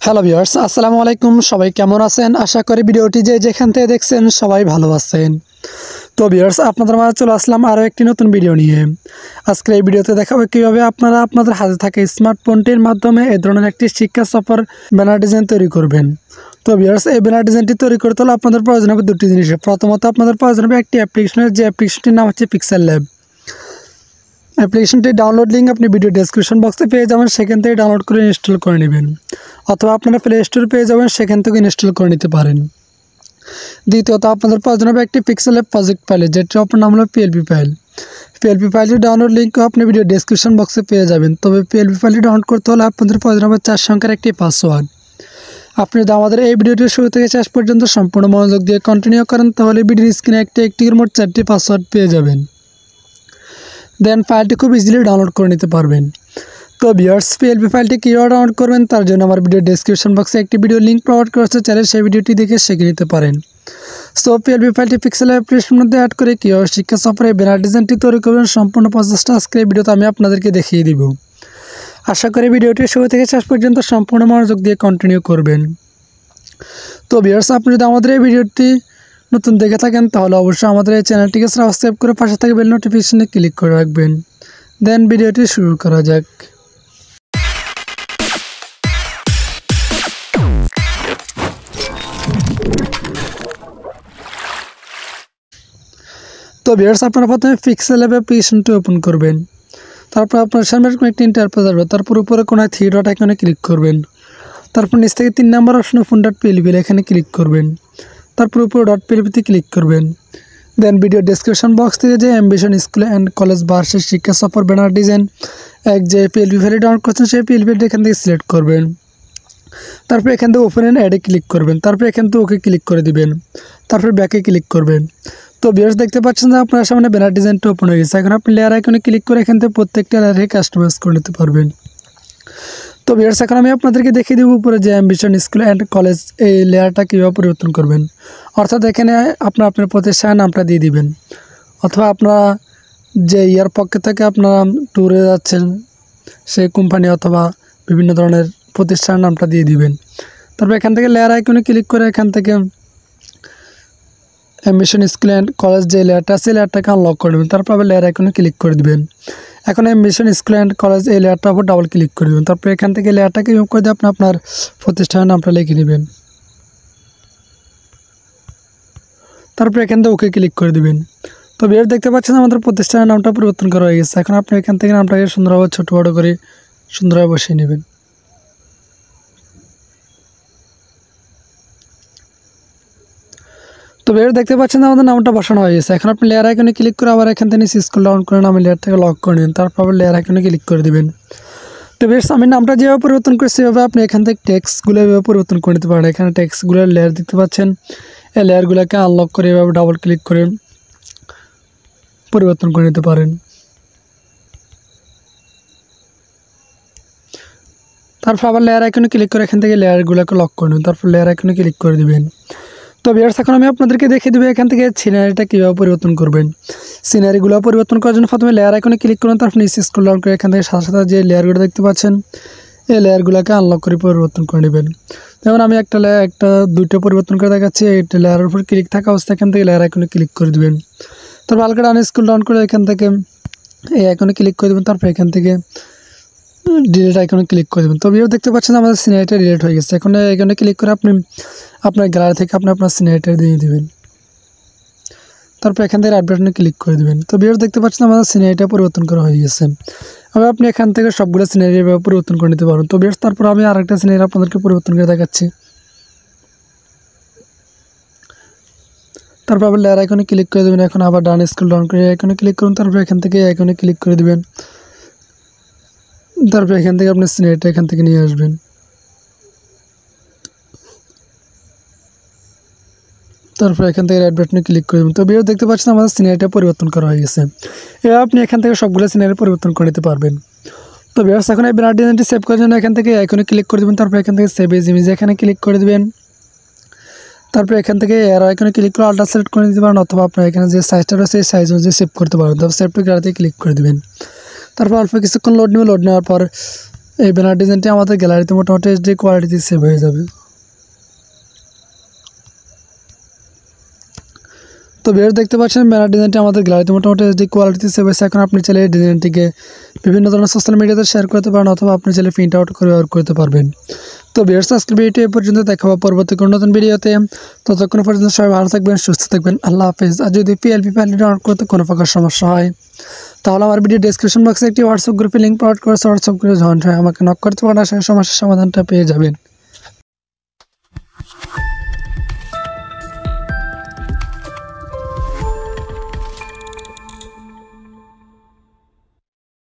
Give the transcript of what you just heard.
Hello viewers, আসসালামু আলাইকুম। সবাই কেমন আছেন? আশা করি ভিডিওটি যেখান থেকে দেখছেন সবাই ভালো আছেন। তো ভিউয়ার্স, আপনাদের মাঝে চলে আসলাম আরও একটি নতুন ভিডিও নিয়ে। আজকের এই ভিডিওতে দেখাবো কীভাবে আপনারা আপনাদের হাতে থাকা স্মার্টফোনটির মাধ্যমে এই ধরনের একটি শিক্ষা সফর ব্যানার ডিজাইন তৈরি করবেন। তো ভিউয়ার্স, এই ব্যানার ডিজাইনটি তৈরি করতে হলে আপনাদের প্রয়োজন হবে দুটি জিনিস। প্রথমত আপনাদের প্রয়োজন হবে একটি অ্যাপ্লিকেশনের, যে অ্যাপ্লিকেশনটির নাম হচ্ছে পিক্সেল ল্যাব। অ্যাপ্লিকেশনটির ডাউনলোড লিঙ্ক আপনি ভিডিও ডেসক্রিপশন বক্সে পেয়ে যাবেন, সেখান থেকে ডাউনলোড করে ইনস্টল করে নেবেন, অথবা আপনারা প্লে স্টোরে পেয়ে যাবেন, সেখান থেকে ইনস্টল করে নিতে পারেন। দ্বিতীয়ত আপনাদের প্রয়োজন হবে একটি পিক্সেল ল্যাব প্রজেক্ট ফাইল, যেটির অপর নাম হলো পিএলপি ফাইল। পিএলপি ফাইলটির ডাউনলোড লিঙ্কও আপনি ভিডিও ডেসক্রিপশন বক্সে পেয়ে যাবেন। তবে পিএলপি ফাইলটি ডাউনলোড করতে হলে আপনাদের প্রয়োজন হবে 4 সংখ্যার একটি পাসওয়ার্ড। আপনি যদি আমাদের এই ভিডিওটির শুরু থেকে শেষ পর্যন্ত সম্পূর্ণ মনোযোগ দিয়ে কন্টিনিউ করেন, তাহলে ভিডিওর স্ক্রিনে একটির মোট 4টি পাসওয়ার্ড পেয়ে যাবেন। দেন ফাইলটি খুব ইজিলি ডাউনলোড করে নিতে পারবেন। তো ভিউয়ার্স, পিএলপি ফাইলটি কীভাবে ডাউনলোড করবেন তার জন্য আমার ভিডিও ডেসক্রিপশন বক্সে একটি ভিডিও লিঙ্ক প্রোভাইড করেছে, চাইলে সেই ভিডিওটি দেখে শিখে নিতে পারেন। সো পিএলপি ফাইলটি পিক্সেল অ্যাপ্লিকেশনের মধ্যে অ্যাড করে কীভাবে শিক্ষা সফরে ব্যানার ডিজাইনটি তৈরি করবেন সম্পূর্ণ প্রসেসটা আজকের এই ভিডিওতে আমি আপনাদেরকে দেখিয়ে দিব। আশা করি ভিডিওটি শুরু থেকে শেষ পর্যন্ত সম্পূর্ণ মনোযোগ দিয়ে কন্টিনিউ করবেন। তো ভিউয়ার্স, আপনি যদি আমাদের এই ভিডিওটি নতুন দেখে থাকেন তাহলে অবশ্যই আমাদের এই চ্যানেলটিকে সাবস্ক্রাইব করে পাশে থাকা বেল নোটিফিকেশনে ক্লিক করে রাখবেন। দেন ভিডিওটি শুরু করা যাক। তো ভিউয়ার্স, আপনারা প্রথমে পিক্সেল ল্যাব অ্যাপ্লিকেশনটি ওপেন করবেন। তারপর আপনার সামনে একটি ইন্টারফেস আসবে, তারপর উপরে কোনায় 3 ডট আইকনে ক্লিক করবেন। তারপর নিচ থেকে 3 নম্বর অপশনে ফোন.পিএলপি এখানে ক্লিক করবেন। তারপর উপরে .পিএলপিতে ক্লিক করবেন। দেন ভিডিও ডেসক্রিপশন বক্স থেকে যে অ্যাম্বিশন স্কুল অ্যান্ড কলেজ বার্ষিক শিক্ষা সফর ব্যানার ডিজাইন যে পিএলপি ফাইলটি ডাউনলোড করছেন সেই পিএলপিটি এখান থেকে সিলেক্ট করবেন। তারপর এখান থেকে ওপেন অ্যান্ড অ্যাডে ক্লিক করবেন। তারপর এখান থেকে ওকে ক্লিক করে দিবেন। তারপর ব্যাকে ক্লিক করবেন। তো ভিউয়ার্স, দেখতে পাচ্ছেন যে আপনার সামনে ব্যানার ডিজাইনটা ওপেন হয়ে গেছে। এখন আপনি লেয়ার আইকনে ক্লিক করে এখান থেকে প্রত্যেকটা লেয়ারে কাস্টমাইজ করে নিতে পারবেন। তো ভিউয়ার্স, এখন আমি আপনাদেরকে দেখিয়ে দেবো উপরে যে অ্যাম্বিশন স্কুল অ্যান্ড কলেজ এই লেয়ারটা কীভাবে পরিবর্তন করবেন। অর্থাৎ এখানে আপনার প্রতিষ্ঠানের নামটা দিয়ে দিবেন, অথবা আপনারা যে ইয়ার পক্ষে থেকে আপনারা ট্যুরে যাচ্ছেন সেই কোম্পানি অথবা বিভিন্ন ধরনের প্রতিষ্ঠানের নামটা দিয়ে দিবেন। তারপর এখান থেকে লেয়ার আইকনে ক্লিক করে এখান থেকে অ্যাম্বিশন স্কুল অ্যান্ড কলেজ যে লেয়ারটা আছে লেয়ারটাকে আনলক করে দেবেন। তারপর আবার লেয়ার আইকনে ক্লিক করে দেবেন। এখন অ্যাম্বিশন স্কুল অ্যান্ড কলেজ এই লেয়ারটার উপর ডাবল ক্লিক করে দেবেন। তারপর এখান থেকে লেয়ারটাকে রিমুভ করে দিয়ে আপনি আপনার প্রতিষ্ঠানের নামটা লিখে নেবেন। তারপর এখান থেকে ওকে ক্লিক করে দেবেন। তো ভিউয়ার্স, দেখতে পাচ্ছেন আমাদের প্রতিষ্ঠানের নামটা পরিবর্তন করা হয়ে গেছে। এখন আপনি এখান থেকে নামটাকে সুন্দরভাবে ছোটো বড়ো করে সুন্দরভাবে বসিয়ে নেবেন। তো ভিউয়ার্স, দেখতে পাচ্ছেন আমাদের নামটা বসানো হয়ে গেছে। এখন আপনি লেয়ার আইকনে ক্লিক করে আবার এখান থেকে স্ক্রল ডাউন করে আমি লেয়ারটাকে লক করে নেবেন। তারপর আবার লেয়ার আইকনে ক্লিক করে দেবেন। তো ভিউয়ার্স, আমি নামটা যেভাবে পরিবর্তন করি সেভাবে আপনি এখান থেকে টেক্সটগুলো এভাবে পরিবর্তন করে নিতে পারেন। এখানে টেক্সটগুলোর লেয়ার দেখতে পাচ্ছেন, এই লেয়ারগুলোকে আনলক করে এভাবে ডাবল ক্লিক করে পরিবর্তন করে নিতে পারেন। তারপর আবার লেয়ার আইকনে ক্লিক করে এখান থেকে লেয়ারগুলোকে লক করে নেবেন। তারপর লেয়ার আইকনে ক্লিক করে দেবেন। তো ভিউয়ার্স, এখন আমি আপনাদেরকে দেখিয়ে দেবো এখান থেকে সিনারিটা কীভাবে পরিবর্তন করবেন। সিনারিগুলো পরিবর্তন করার জন্য প্রথমে লেয়ার আইকনে ক্লিক করুন। তারপর নিচে স্ক্রল ডাউন করে এখান থেকে সাথে সাথে যে লেয়ারগুলো দেখতে পাচ্ছেন এই লেয়ারগুলোকে আনলক করে পরিবর্তন করে নেবেন। যেমন আমি দুইটা পরিবর্তন করে দেখাচ্ছি। এইটা লেয়ারের উপর ক্লিক থাকা অবস্থায় এখান থেকে লেয়ার আইকনে ক্লিক করে দেবেন। তারপর হালকা ডান স্ক্রল ডাউন করে এখান থেকে এই আইকনে ক্লিক করে দেবেন। তারপর এখান থেকে ডিলিট আইকনে ক্লিক করে দেবেন। তো ভিউয়ার্স, দেখতে পাচ্ছেন আমাদের সিনারিটা ডিলিট হয়ে গেছে। এখন এখানে ক্লিক করে আপনি আপনার গ্যালারি থেকে আপনার সিনারিটা দিয়ে দেবেন। তারপর এখান থেকে রাইট বাটনে ক্লিক করে দেবেন। তো ভিউয়ার্স, দেখতে পাচ্ছেন আমাদের সিনারিটা পরিবর্তন করা হয়ে গেছে। এবার আপনি এখান থেকে সবগুলো সিনারি পরিবর্তন করে নিতে পারবেন। তো ভিউয়ার্স, তারপর আমি আরেকটা সিনারি আপনাদেরকে পরিবর্তন করে দেখাচ্ছি। তারপর আবার লেয়ার আইকনে ক্লিক করে দেবেন। এখন আবার ডান স্ক্রল ডাউন করে আইকনে ক্লিক করুন। তারপর এখান থেকে আইকনে ক্লিক করে দেবেন। তারপর এখান থেকে আপনি সিনারিটা এখান থেকে নিয়ে আসবেন। তারপর এখান থেকে রাইট বাটনে ক্লিক করে দেবেন। তো ভিউয়ার্স, দেখতে পাচ্ছেন আমাদের সিনারিটা পরিবর্তন করা হয়ে গেছে। এবার আপনি এখান থেকে সবগুলো সিনারি পরিবর্তন করে নিতে পারবেন। তো ভিউয়ার্স, এখন এই ব্যানার ডিজাইনটি সেভ করার জন্য এখান থেকে আইকনে ক্লিক করে দেবেন। তারপর এখান থেকে সেভ এজ ইমেজ এখানে ক্লিক করে দেবেন। তারপর এখান থেকে এর আইকনে ক্লিক করে আল্ট্রা সিলেক্ট করে দিতে পারেন, অথবা আপনার এখানে যে সাইজটা রয়েছে সেই সাইজ অনুযায়ী সেভ করতে পারেন। তবে সেভ টু গ্যালারিতে ক্লিক করে দেবেন। তারপর অল্প কিছুক্ষণ লোড নেবে, লোড নেওয়ার পর এই ব্যানার ডিজাইনটি আমাদের গ্যালারিতে মোটামুটি এইচডি কোয়ালিটিতে সেভ হয়ে যাবে। তো ভিউয়ার্স দেখতে পাচ্ছেন ব্যানার ডিজাইনটি আমাদের গ্যালারিতে মোটামুটি এইচডি কোয়ালিটিতে সেভ হয়েছে। এখন আপনি চাইলে এই ডিজাইনটিকে বিভিন্ন ধরনের সোশ্যাল মিডিয়াতে শেয়ার করতে পারেন, অথবা আপনি চাইলে প্রিন্ট আউট করে ব্যবহার করতে পারবেন। তো ভিউয়ার্স আজকের ভিডিওটি এই পর্যন্ত, দেখা হবে পরবর্তী কোনো নতুন ভিডিওতে। ততক্ষণ পর্যন্ত সবাই ভালো থাকবেন, সুস্থ থাকবেন, আল্লাহ হাফেজ। আর যদি পিএলপি ফাইল ডাউনলোড করতে কোনো প্রকার সমস্যা হয় তাহলে আমার ভিডিও ডেসক্রিপশন বক্সে একটি হোয়াটসঅ্যাপ গ্রুপে লিঙ্ক প্রোভাইড করেছে, হোয়াটসঅ্যাপ গ্রুপে জয়েন হয়ে আমাকে নক করতে পারেন, সেই সমস্যার সমাধানটা পেয়ে যাবেন।